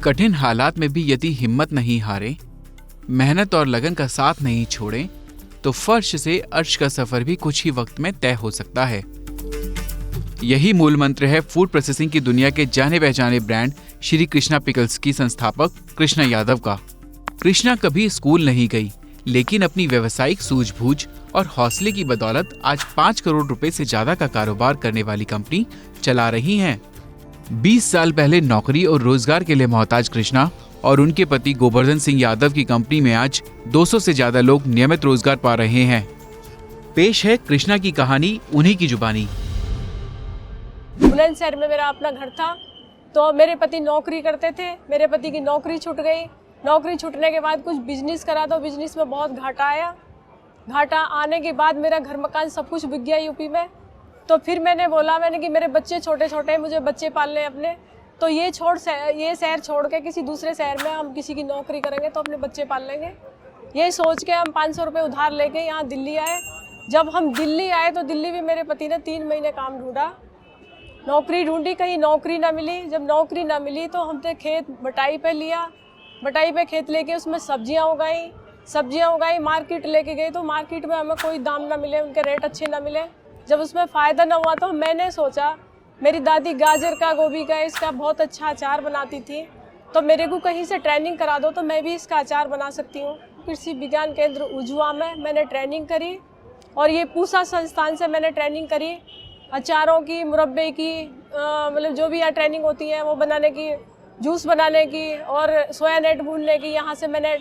कठिन हालात में भी यदि हिम्मत नहीं हारे, मेहनत और लगन का साथ नहीं छोड़ें, तो फर्श से अर्श का सफर भी कुछ ही वक्त में तय हो सकता है। यही मूल मंत्र है फूड प्रोसेसिंग की दुनिया के जाने पहचाने ब्रांड श्री कृष्णा पिकल्स की संस्थापक कृष्णा यादव का। कृष्णा कभी स्कूल नहीं गई, लेकिन अपनी व्यावसायिक सूझबूझ और हौसले की बदौलत आज 5 करोड़ रुपए से ज्यादा का कारोबार करने वाली कंपनी चला रही हैं। 20 साल पहले नौकरी और रोजगार के लिए मोहताज कृष्णा और उनके पति गोवर्धन सिंह यादव की कंपनी में आज 200 से ज्यादा लोग नियमित रोजगार पा रहे हैं। पेश है कृष्णा की कहानी उन्हीं की जुबानी। बुलंदशहर में मेरा अपना घर था, तो मेरे पति नौकरी करते थे। मेरे पति की नौकरी छूट गई। नौकरी छूटने के बाद कुछ बिजनेस करा, तो बिजनेस में बहुत घाटा आया। घाटा आने के बाद मेरा घर मकान सब कुछ बिक गया यूपी में। तो फिर मैंने कि मेरे बच्चे छोटे छोटे हैं, मुझे बच्चे पालने अपने, तो ये शहर छोड़ के किसी दूसरे शहर में हम किसी की नौकरी करेंगे तो अपने बच्चे पाल लेंगे। ये सोच के हम 500 रुपये उधार लेके यहाँ दिल्ली आए। जब हम दिल्ली आए तो दिल्ली भी मेरे पति ने 3 महीने काम ढूंढा, नौकरी ढूंढी, कहीं नौकरी ना मिली। जब नौकरी ना मिली तो हमने खेत बटाई पे लिया। बटाई पे खेत लेके उसमें सब्जियां उगाई, मार्केट लेके गए तो मार्केट में हमें कोई दाम ना मिले, उनके रेट अच्छे ना मिले। जब उसमें फ़ायदा ना हुआ तो मैंने सोचा, मेरी दादी गाजर का, गोभी का, इसका बहुत अच्छा अचार बनाती थी, तो मेरे को कहीं से ट्रेनिंग करा दो तो मैं भी इसका अचार बना सकती हूँ। कृषि विज्ञान केंद्र उजुआ में मैंने ट्रेनिंग करी और ये पूसा संस्थान से मैंने ट्रेनिंग करी अचारों की, मुरब्बे की, मतलब जो भी यहाँ ट्रेनिंग होती है वो बनाने की, जूस बनाने की और सोया नेट भूनने की। यहाँ से मैंने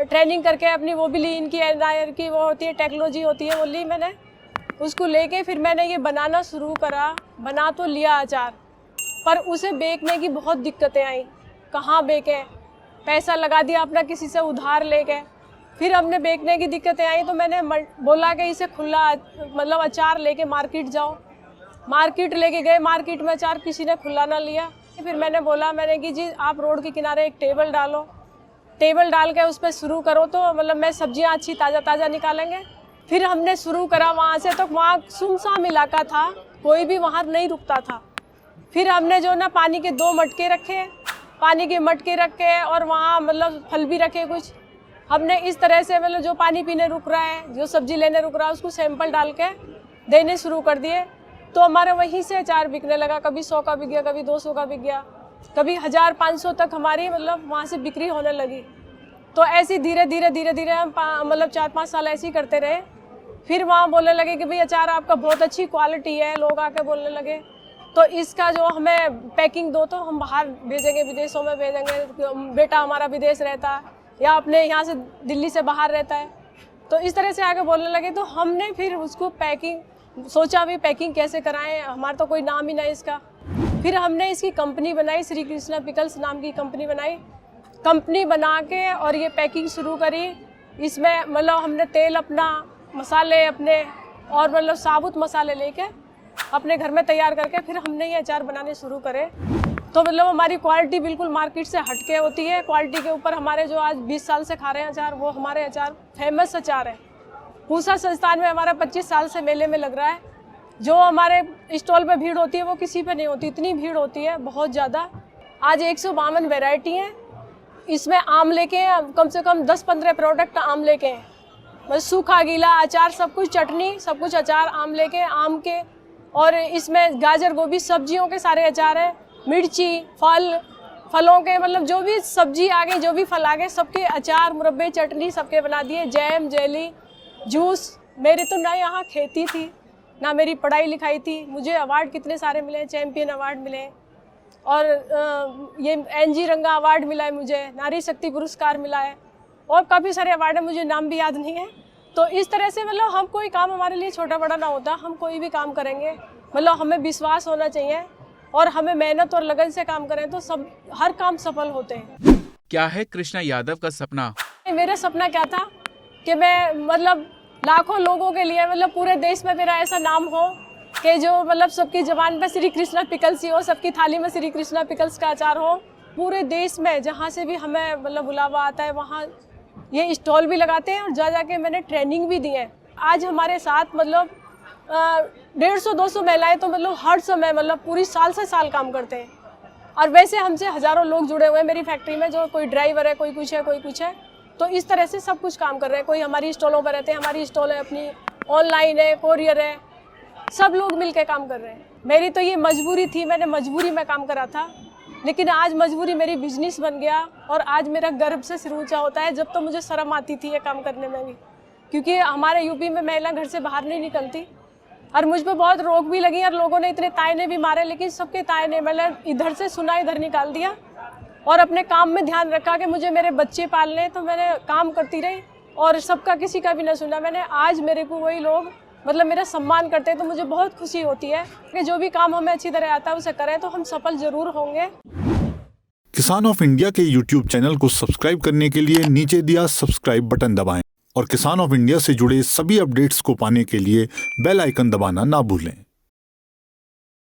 ट्रेनिंग करके अपनी वो भी ली, इनकी एनआईआर की वो होती है, टेक्नोलॉजी होती है, वो ली मैंने। उसको लेके फिर मैंने ये बनाना शुरू करा। बना तो लिया अचार, पर उसे बेचने की बहुत दिक्कतें आई। कहाँ बेचें, पैसा लगा दिया अपना किसी से उधार लेके, फिर हमने बेचने की दिक्कतें आई। तो मैंने बोला कि इसे खुला मतलब अचार लेके मार्केट जाओ। मार्केट लेके गए, मार्केट में अचार किसी ने खुला ना लिया। फिर मैंने कि जी आप रोड के किनारे एक टेबल डालो, टेबल डाल के उस पर शुरू करो तो मतलब मैं सब्जियां अच्छी ताज़ा निकालेंगे। फिर हमने शुरू करा वहाँ से, तो वहाँ सुनसान इलाका था, कोई भी वहाँ नहीं रुकता था। फिर हमने जो ना पानी के 2 मटके रखे, पानी के मटके रखे और वहाँ मतलब फल भी रखे कुछ। हमने इस तरह से मतलब जो पानी पीने रुक रहा है, जो सब्जी लेने रुक रहा है, उसको सैंपल डाल के देने शुरू कर दिए। तो हमारे वहीं से अचार बिकने लगा। कभी 100 का बिक गया, कभी 200 का बिक गया, कभी 1000-500 तक हमारी मतलब वहाँ से बिक्री होने लगी। तो ऐसे धीरे धीरे हम मतलब 4-5 साल ऐसे ही करते रहे। फिर वहाँ बोलने लगे कि भाई अचार आपका बहुत अच्छी क्वालिटी है, लोग आके बोलने लगे, तो इसका जो हमें पैकिंग दो तो हम बाहर भेजेंगे, विदेशों में भेजेंगे। बेटा हमारा विदेश रहता है या अपने यहाँ से दिल्ली से बाहर रहता है, तो इस तरह से आके बोलने लगे। तो हमने फिर उसको सोचा भी पैकिंग कैसे कराएं, हमारा तो कोई नाम ही नहीं इसका। फिर हमने इसकी कंपनी बनाई, श्री कृष्णा पिकल्स नाम की कंपनी बनाई। कंपनी बना के और ये पैकिंग शुरू करी। इसमें मतलब हमने तेल अपना, मसाले अपने और मतलब साबुत मसाले लेके अपने घर में तैयार करके फिर हमने ये अचार बनाने शुरू करे। तो मतलब हमारी क्वालिटी बिल्कुल मार्केट से हटके होती है। क्वालिटी के ऊपर हमारे जो आज 20 साल से खा रहे हैं अचार, वो हमारे अचार फेमस अचार है। पूसा संस्थान में हमारा 25 साल से मेले में लग रहा है। जो हमारे स्टॉल पे भीड़ होती है वो किसी पे नहीं होती, इतनी भीड़ होती है बहुत ज़्यादा। आज 152 वैरायटी हैं। इसमें आमले के कम से कम 10-15 प्रोडक्ट आमले के हैं, बस सूखा गीला अचार सब कुछ, चटनी सब कुछ अचार आमले के, आम के। और इसमें गाजर, गोभी, सब्जियों के सारे अचार हैं। मिर्ची, फलों के मतलब जो भी सब्जी आ गई, जो भी फल आ गए, सबके अचार, मुरब्बे, चटनी सबके बना दिए। Jam, jelly, juice. मेरी तो ना यहाँ खेती थी ना मेरी पढ़ाई लिखाई थी। मुझे अवार्ड कितने सारे मिले, चैम्पियन अवार्ड मिले और ये एनजी रंगा अवार्ड मिला है मुझे, नारी शक्ति पुरस्कार मिला है और काफ़ी सारे अवार्ड है, मुझे नाम भी याद नहीं है। तो इस तरह से मतलब हम कोई काम हमारे लिए छोटा बड़ा ना होता, हम कोई भी काम करेंगे मतलब हमें विश्वास होना चाहिए और हमें मेहनत और लगन से काम करें तो सब हर काम सफल होते हैं। क्या है कृष्णा यादव का सपना? मेरा सपना क्या था कि मैं मतलब लाखों लोगों के लिए मतलब पूरे देश में मेरा ऐसा नाम हो कि जो मतलब सबकी ज़बान पे श्री कृष्णा पिकल्स ही हो, सबकी थाली में श्री कृष्णा पिकल्स का अचार हो। पूरे देश में जहाँ से भी हमें मतलब बुलावा आता है वहाँ ये स्टॉल भी लगाते हैं और जाके मैंने ट्रेनिंग भी दी है। आज हमारे साथ मतलब 150-200 महिलाएं तो मतलब हर समय मतलब पूरी साल से साल काम करते हैं और वैसे हमसे हज़ारों लोग जुड़े हुए हैं मेरी फैक्ट्री में, जो कोई ड्राइवर है, कोई कुछ है, कोई कुछ है। तो इस तरह से सब कुछ काम कर रहे हैं। कोई हमारी स्टॉलों पर रहते हैं, हमारी स्टॉल है अपनी, ऑनलाइन है, कोरियर है, सब लोग मिलकर काम कर रहे हैं। मेरी तो ये मजबूरी थी, मैंने मजबूरी में काम करा था, लेकिन आज मजबूरी मेरी बिजनेस बन गया और आज मेरा गर्व से सिर ऊंचा होता है। जब तो मुझे शर्म आती थी ये काम करने में भी, क्योंकि हमारे यूपी में महिला घर से बाहर नहीं निकलती और मुझ पर बहुत रोक भी लगी और लोगों ने इतने तायने भी मारे, लेकिन सबके तायने मतलब इधर से सुना इधर निकाल दिया और अपने काम में ध्यान रखा कि मुझे मेरे बच्चे पालने, तो मैंने काम करती रही और सबका किसी का भी ना सुना मैंने। आज मेरे को वही लोग मतलब मेरा सम्मान करते हैं, तो मुझे बहुत खुशी होती है कि जो भी काम हमें अच्छी तरह आता है उसे करें तो हम सफल जरूर होंगे। किसान ऑफ इंडिया के YouTube चैनल को सब्सक्राइब करने के लिए नीचे दिया सब्सक्राइब बटन दबाएं और किसान ऑफ इंडिया से जुड़े सभी अपडेट्स को पाने के लिए बेल आइकन दबाना ना भूलें।